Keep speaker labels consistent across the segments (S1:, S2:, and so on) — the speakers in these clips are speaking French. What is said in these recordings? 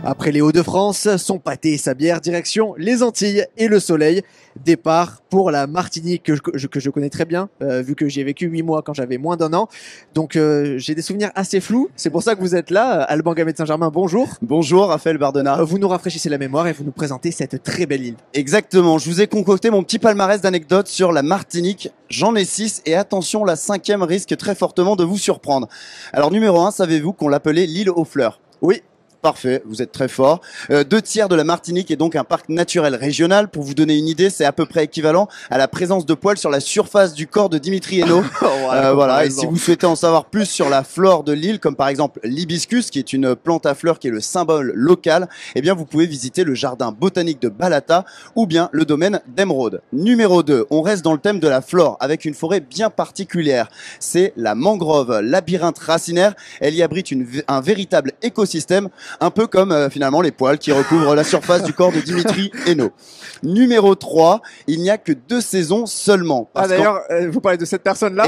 S1: Après les Hauts-de-France, son pâté et sa bière, direction les Antilles et le soleil. Départ pour la Martinique que je connais très bien, vu que j'y ai vécu 8 mois quand j'avais moins d'1 an. Donc j'ai des souvenirs assez flous. C'est pour ça que vous êtes là. Alban Gamet de Saint-Germain, bonjour.
S2: Bonjour Raphaël Bardona.
S1: Vous nous rafraîchissez la mémoire et vous nous présentez cette très belle île.
S2: Exactement, je vous ai concocté mon petit palmarès d'anecdotes sur la Martinique. J'en ai 6 et attention, la 5e risque très fortement de vous surprendre. Alors numéro 1, savez-vous qu'on l'appelait l'île aux fleurs?
S1: Oui.
S2: Parfait, vous êtes très fort. 2/3 de la Martinique est donc un parc naturel régional. Pour vous donner une idée, c'est à peu près équivalent à la présence de poils sur la surface du corps de Dimitri Hainaut. Voilà. Et si vous souhaitez en savoir plus sur la flore de l'île, comme par exemple l'hibiscus, qui est une plante à fleurs qui est le symbole local, eh bien vous pouvez visiter le jardin botanique de Balata ou bien le domaine d'Émeraude. Numéro 2, on reste dans le thème de la flore avec une forêt bien particulière. C'est la mangrove, labyrinthe racinaire. Elle y abrite un véritable écosystème, un peu comme finalement les poils qui recouvrent la surface du corps de Dimitri Hainaut. Numéro 3, il n'y a que 2 saisons seulement.
S1: D'ailleurs, vous parlez de cette personne-là.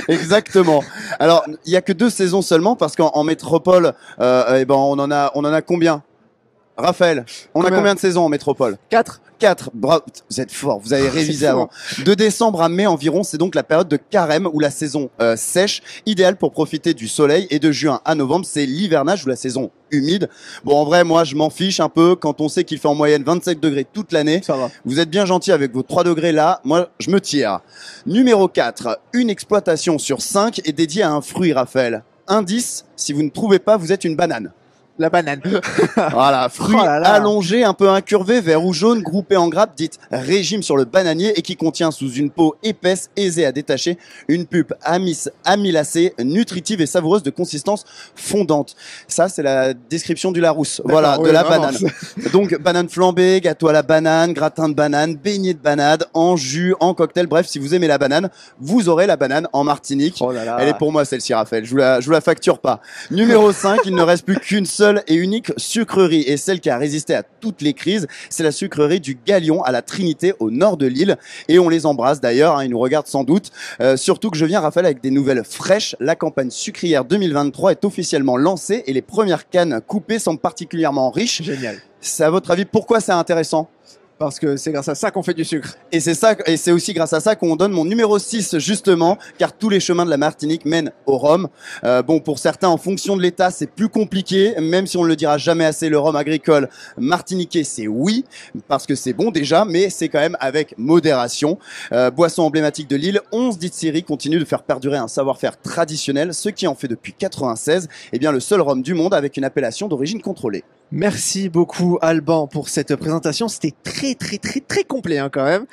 S2: Exactement. Alors, il n'y a que 2 saisons seulement parce qu'en métropole, on en a combien? Raphaël, on a combien de saisons en métropole?
S1: 4.
S2: Bravo, vous êtes fort, vous avez révisé avant. De décembre à mai environ, c'est donc la période de carême ou la saison sèche, idéale pour profiter du soleil. Et de juin à novembre, c'est l'hivernage ou la saison humide. Bon, en vrai, moi, je m'en fiche un peu quand on sait qu'il fait en moyenne 27 degrés toute l'année.
S1: Ça va.
S2: Vous êtes bien gentil avec vos 3 degrés là. Moi, je me tire. Numéro 4, une exploitation sur 5 est dédiée à un fruit, Raphaël. Indice, si vous ne trouvez pas, vous êtes une banane.
S1: La banane.
S2: Voilà, fruit allongé, un peu incurvé, vert ou jaune, groupé en grappes, dites régime sur le bananier et qui contient sous une peau épaisse, aisée à détacher, une pulpe amylacée, nutritive et savoureuse de consistance fondante. Ça, c'est la description du Larousse. Voilà, de la banane. Donc, banane flambée, gâteau à la banane, gratin de banane, beignet de banane, en jus, en cocktail. Bref, si vous aimez la banane, vous aurez la banane en Martinique.
S1: Oh là là.
S2: Elle est pour moi, celle-ci, Raphaël. Je vous la facture pas. Numéro 5, il ne reste plus qu'une seule et unique sucrerie et celle qui a résisté à toutes les crises, c'est la sucrerie du Galion à la Trinité au nord de l'île et on les embrasse d'ailleurs, hein, ils nous regardent sans doute. Surtout que je viens, Raphaël, avec des nouvelles fraîches. La campagne sucrière 2023 est officiellement lancée et les premières cannes coupées semblent particulièrement riches.
S1: Génial.
S2: C'est à votre avis pourquoi c'est intéressant?
S1: Parce que c'est grâce à ça qu'on fait du sucre.
S2: Et c'est aussi grâce à ça qu'on donne mon numéro 6 justement, car tous les chemins de la Martinique mènent au rhum. Bon, pour certains, en fonction de l'état, c'est plus compliqué, même si on ne le dira jamais assez, le rhum agricole martiniquais, c'est oui, parce que c'est bon déjà, mais c'est quand même avec modération. Boisson emblématique de l'île, 11 distilleries continuent de faire perdurer un savoir-faire traditionnel, ce qui en fait depuis 96, eh bien le seul rhum du monde avec une appellation d'origine contrôlée.
S1: Merci beaucoup Alban pour cette présentation, c'était très complet hein, quand même.